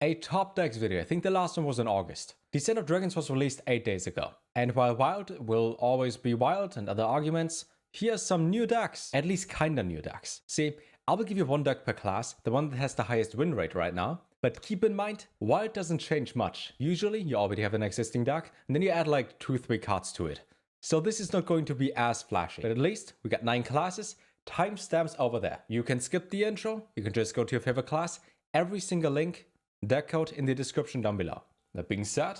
a top decks video. I think the last one was in August. Descent of Dragons was released 8 days ago. And while wild will always be wild and other arguments, here's some new decks, at least kinda new decks. See, I will give you one deck per class, the one that has the highest win rate right now. But keep in mind, wild doesn't change much. Usually you already have an existing deck, and then you add like 2-3 cards to it. So this is not going to be as flashy. But at least we got 9 classes, timestamps over there. You can skip the intro, you can just go to your favorite class. Every single link, deck code in the description down below. That being said,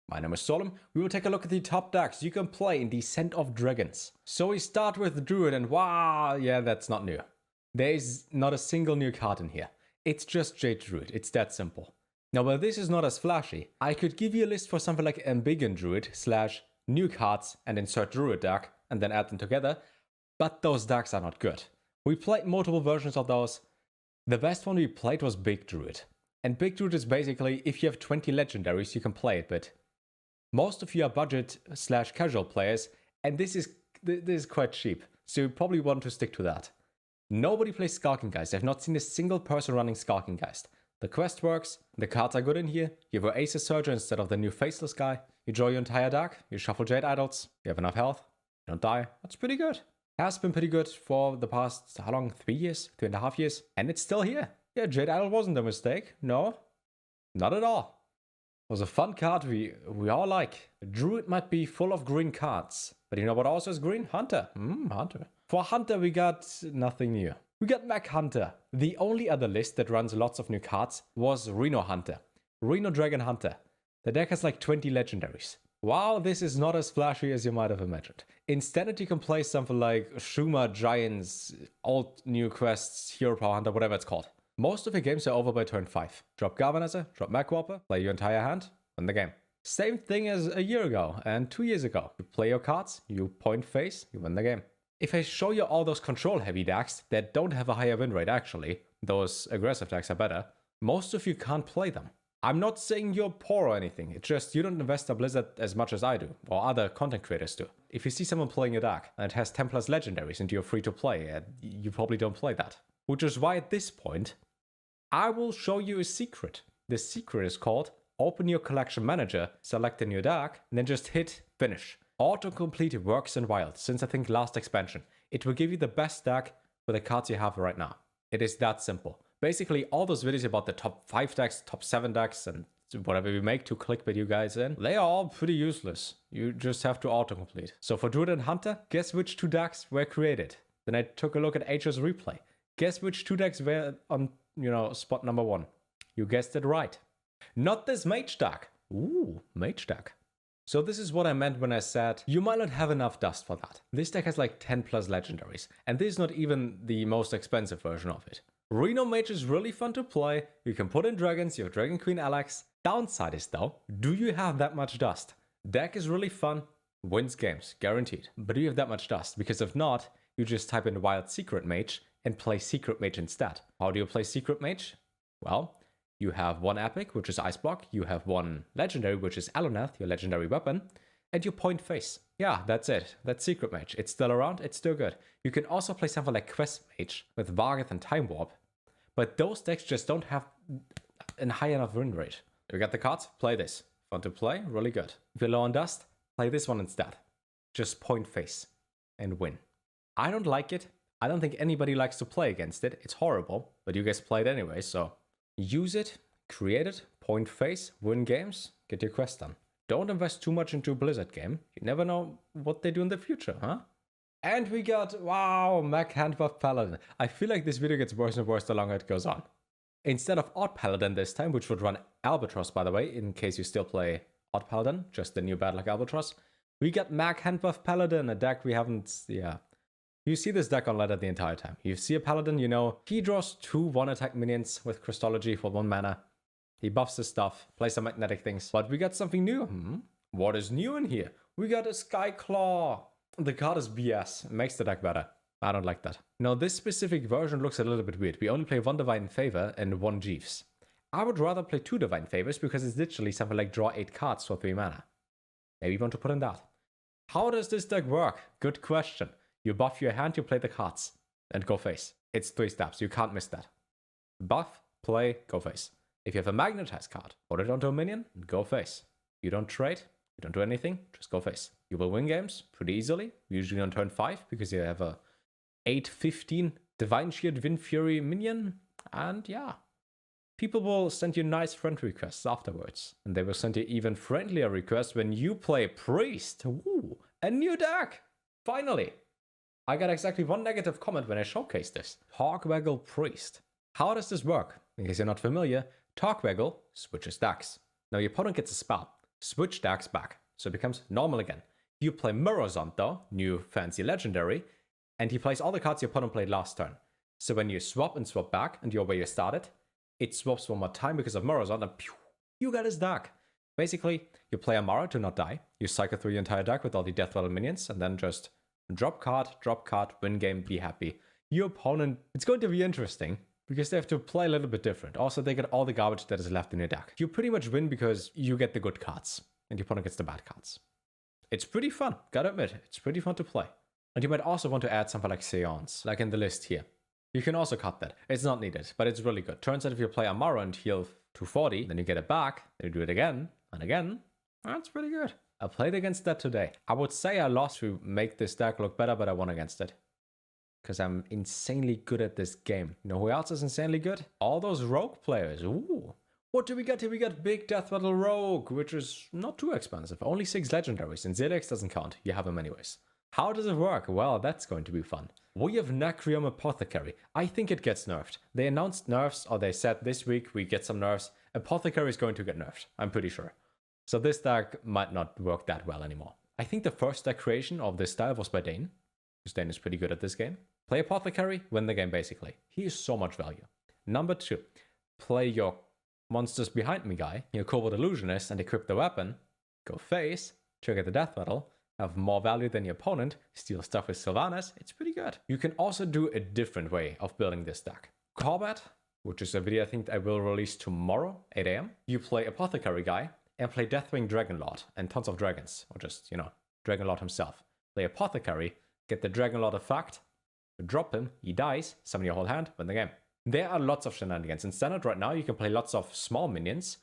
my name is Solem. We will take a look at the top decks you can play in Descent of Dragons. So we start with Druid, and wow, yeah, that's not new. There is not a single new card in here. It's just Jade Druid, it's that simple. Now while this is not as flashy, I could give you a list for something like Embiggen Druid / new cards and insert Druid deck and then add them together, but those decks are not good. We played multiple versions of those. The best one we played was Big Druid. And Big Druid is basically, if you have 20 legendaries, you can play it, but most of you are budget / casual players, and this is quite cheap, so you probably want to stick to that. Nobody plays Skulking Geist. I've not seen a single person running Skulking Geist. The quest works, the cards are good in here, you have your Aces Surger instead of the new Faceless guy, you draw your entire deck, you shuffle Jade Idols, you have enough health, you don't die. That's pretty good. Has been pretty good for the past, how long, 3 years, 2.5 years, and it's still here. Yeah, Jade Idol wasn't a mistake. No, not at all. It was a fun card we all like. Druid might be full of green cards, but you know what also is green? Hunter. Hunter. For Hunter, we got nothing new. We got Mech Hunter. The only other list that runs lots of new cards was Reno Hunter. Reno Dragon Hunter. The deck has like 20 legendaries. Wow, this is not as flashy as you might have imagined. Instead, you can play something like Shuma, Giants, Old New Quests, Hero Power Hunter, whatever it's called. Most of your games are over by turn 5. Drop Galvanizer, drop mechWPP, play your entire hand, win the game. Same thing as a year ago and 2 years ago. You play your cards, you point face, you win the game. If I show you all those control heavy decks that don't have a higher win rate actually, those aggressive decks are better, most of you can't play them. I'm not saying you're poor or anything, it's just you don't invest in Blizzard as much as I do, or other content creators do. If you see someone playing a deck and it has 10 plus legendaries and you're free to play, you probably don't play that. Which is why at this point, I will show you a secret. The secret is called open your collection manager, select a new deck, and then just hit finish. Autocomplete works in Wild since I think last expansion. It will give you the best deck with the cards you have right now. It is that simple. Basically, all those videos about the top 5 decks, top 7 decks, and whatever we make to clickbait you guys in, they are all pretty useless. You just have to autocomplete. So for Druid and Hunter, guess which 2 decks were created? Then I took a look at Age's replay. Guess which 2 decks were on, spot number 1? You guessed it right. Not this Mage deck. Ooh, Mage deck. So this is what I meant when I said you might not have enough dust for that. This deck has like 10 plus legendaries, and this is not even the most expensive version of it. Reno Mage is really fun to play. You can put in dragons, you have Dragon Queen Alex. Downside is though, do you have that much dust? Deck is really fun, wins games, guaranteed. But do you have that much dust? Because if not, you just type in Wild Secret Mage and play Secret Mage instead. How do you play Secret Mage? Well, you have 1 epic, which is Ice Block, you have 1 legendary, which is Aluneth, your legendary weapon, and you point face. Yeah, that's it. That's Secret Mage. It's still around, it's still good. You can also play something like Quest Mage with Vargheth and Time Warp, but those decks just don't have a high enough win rate. You got the cards? Play this. Fun to play? Really good. If you're low on dust, play this one instead. Just point face and win. I don't like it. I don't think anybody likes to play against it. It's horrible, but you guys play it anyway, so use it, create it, point face, win games, get your quest done. Don't invest too much into a Blizzard game. You never know what they do in the future, huh? And we got, wow, Mech Hunter Paladin. I feel like this video gets worse and worse the longer it goes on. Instead of Odd Paladin this time, which would run Albatross, by the way, in case you still play Odd Paladin, just the new bad luck Albatross, we got Mech Hunter Paladin, a deck we haven't, You see this deck on ladder the entire time. You see a Paladin, you know, he draws 2 1-attack minions with Christology for 1 mana. He buffs his stuff, plays some magnetic things. But we got something new. What is new in here? We got a Skyclaw. The card is BS. It makes the deck better. I don't like that. Now, this specific version looks a little bit weird. We only play 1 Divine Favor and 1 Jeeves. I would rather play 2 Divine Favors because it's literally something like draw 8 cards for 3 mana. Maybe you want to put in that. How does this deck work? Good question. You buff your hand, you play the cards, and go face. It's 3 steps. You can't miss that. Buff, play, go face. If you have a magnetize card, put it onto a minion and go face. You don't trade, you don't do anything, just go face. You will win games pretty easily, usually on turn 5, because you have a 8/15 Divine Shield Wind Fury minion, and yeah. People will send you nice friend requests afterwards, and they will send you even friendlier requests when you play Priest. Ooh, a new deck! Finally! I got exactly one negative comment when I showcased this. Talkwaggle Priest. How does this work? In case you're not familiar, Talkwaggle switches decks. Now your opponent gets a spell. Switch decks back, so it becomes normal again. You play Murozond though, new fancy legendary, and he plays all the cards your opponent played last turn. So when you swap and swap back, and you're where you started, it swaps one more time because of Murozond, and pew, you got his deck. Basically, you play Amara to not die, you cycle through your entire deck with all the Death Rattle minions, and then just drop card, win game, be happy. Your opponent, it's going to be interesting, because they have to play a little bit different. Also, they get all the garbage that is left in your deck. You pretty much win because you get the good cards, and your opponent gets the bad cards. It's pretty fun, gotta admit, it's pretty fun to play. And you might also want to add something like Seance, like in the list here. You can also cut that. It's not needed, but it's really good. Turns out if you play Amara and heal 240, then you get it back, then you do it again, and again. That's pretty good. I played against that today. I would say I lost to make this deck look better, but I won against it. Because I'm insanely good at this game. You know who else is insanely good? All those rogue players. Ooh. What do we get here? We got Big Death Rattle Rogue, which is not too expensive. Only 6 legendaries, and Zilix doesn't count. You have them anyways. How does it work? Well, that's going to be fun. We have Nacrium Apothecary. I think it gets nerfed. They announced nerfs, or they said this week we get some nerfs. Apothecary is going to get nerfed, I'm pretty sure. So this deck might not work that well anymore. I think the first deck creation of this style was by Dane, because Dane is pretty good at this game. Play Apothecary, win the game basically. He is so much value. Number 2, play your Monsters Behind Me guy, your Cobalt Illusionist, and equip the weapon. Go face, trigger the Death Rattle, have more value than your opponent, steal stuff with Sylvanas. It's pretty good. You can also do a different way of building this deck. Combat, which is a video I think I will release tomorrow, 8 AM. You play Apothecary guy and play Deathwing Dragonlord and tons of dragons, or just, you know, Dragonlord himself. Play Apothecary, get the Dragonlord effect, drop him, he dies, summon your whole hand, win the game. There are lots of shenanigans. In Standard right now, you can play lots of small minions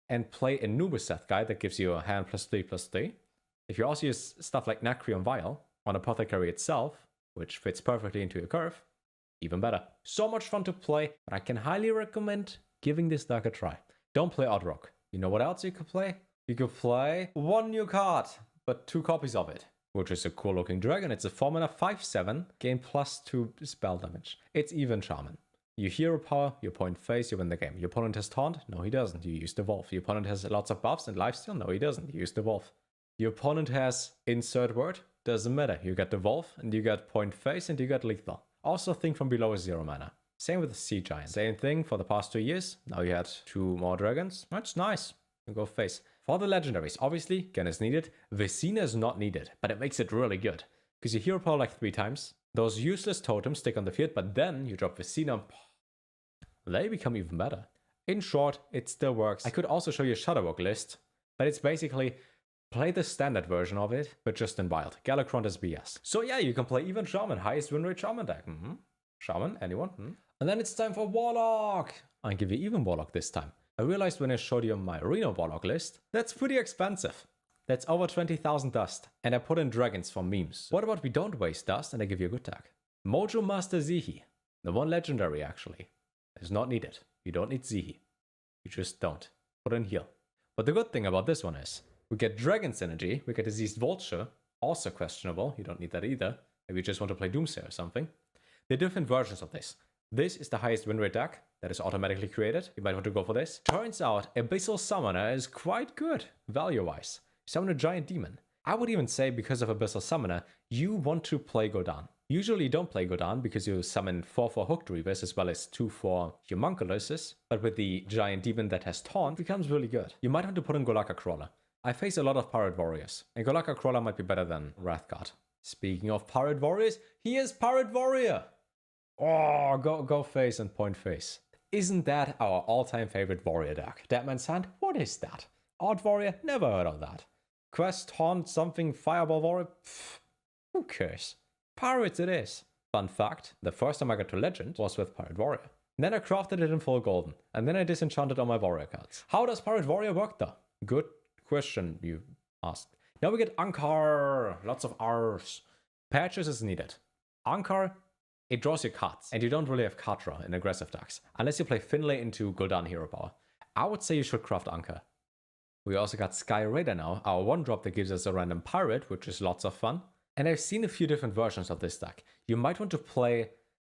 and play a Nubiseth guy that gives you a hand +3/+3. If you also use stuff like Nacrium Vial on Apothecary itself, which fits perfectly into your curve, even better. So much fun to play, and I can highly recommend giving this deck a try. Don't play Odrock. You know what else you could play? You could play one new card, but 2 copies of it, which is a cool looking dragon. It's a 4-mana 5/7, gain +2 spell damage. It's even Shaman. You hero power, your opponent face, you win the game. Your opponent has taunt? No, he doesn't. You use the Wolf. Your opponent has lots of buffs and lifesteal? No, he doesn't. You use the Wolf. Your opponent has insert word? Doesn't matter. You get the Wolf, and you get point face, and you get lethal. Also think from below is 0 mana. Same with the Sea Giant. Same thing for the past 2 years. Now you had 2 more dragons. That's nice. You go face. For the legendaries, obviously, Gen is needed. Vicina is not needed, but it makes it really good. Because you hero power like 3 times. Those useless totems stick on the field, but then you drop Vicina. They become even better. In short, it still works. I could also show you a Shadowwalk list, but it's basically play the standard version of it, but just in wild. Galakrond is BS. So yeah, you can play even Shaman. Highest win rate Shaman deck. Shaman, anyone? And then it's time for Warlock. I'll give you even Warlock this time. I realized when I showed you my Reno Warlock list, that's pretty expensive. That's over 20,000 dust. And I put in dragons for memes. What about we don't waste dust and I give you a good deck? Mojo Master Zihi. The one legendary actually. Is not needed. You don't need Zihi. You just don't. Put in heal. But the good thing about this one is, we get Dragon Synergy, we get Diseased Vulture, also questionable, you don't need that either. Maybe you just want to play Doomsayer or something. There are different versions of this. This is the highest win rate deck that is automatically created. You might want to go for this. Turns out, Abyssal Summoner is quite good, value-wise. Summon a Giant Demon. I would even say, because of Abyssal Summoner, you want to play Godan. Usually you don't play Godan because you summon 4/4 Hooked Reavers as well as 2/4 Homunculuses, but with the Giant Demon that has Taunt, it becomes really good. You might want to put in Golakka Crawler. I face a lot of Pirate Warriors, and Golakka Crawler might be better than Wrathguard. Speaking of Pirate Warriors, here's Pirate Warrior! Oh, go face and point face. Isn't that our all-time favorite warrior deck? Deadman's Hand? What is that? Odd Warrior? Never heard of that. Quest, Taunt, something, Fireball Warrior? Pfft, who cares? Pirates it is. Fun fact, the first time I got to Legend was with Pirate Warrior. Then I crafted it in full golden, and then I disenchanted all my warrior cards. How does Pirate Warrior work though? Good question you asked. Now we get Ankar, lots of Rs. Patches is needed. Ankar, it draws your cards, and you don't really have card draw in aggressive decks, unless you play Finlay into Gul'dan Hero Power. I would say you should craft Ankar. We also got Sky Raider now, our 1-drop that gives us a random pirate, which is lots of fun. And I've seen a few different versions of this deck. You might want to play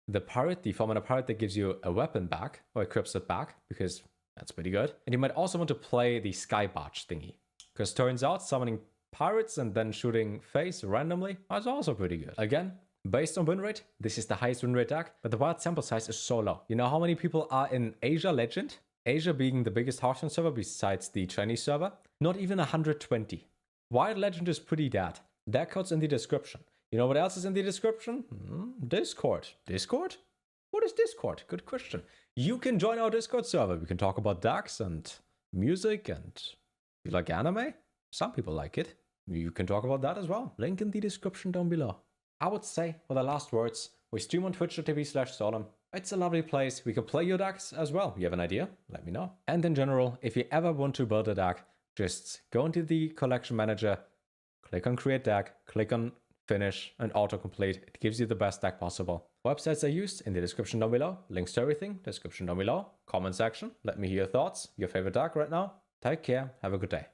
the pirate, the 4-mana pirate that gives you a weapon back, or equips it back, because that's pretty good. And you might also want to play the Sky Barge thingy, because turns out summoning pirates and then shooting face randomly is also pretty good. Again, based on win rate, this is the highest win rate deck, but the wild sample size is so low. You know how many people are in Asia Legend? Asia being the biggest Hearthstone server besides the Chinese server? Not even 120. Wild Legend is pretty dead. Deck code's in the description. You know what else is in the description? Discord. Discord? What is Discord? Good question. You can join our Discord server. We can talk about decks and music, and you like anime? Some people like it. You can talk about that as well. Link in the description down below. I would say, for the last words, we stream on twitch.tv/Solem. It's a lovely place. We can play your decks as well. You have an idea? Let me know. And in general, if you ever want to build a deck, just go into the collection manager, click on create deck, click on finish, and autocomplete. It gives you the best deck possible. Websites are used in the description down below. Links to everything, description down below. Comment section. Let me hear your thoughts, your favorite deck right now. Take care. Have a good day.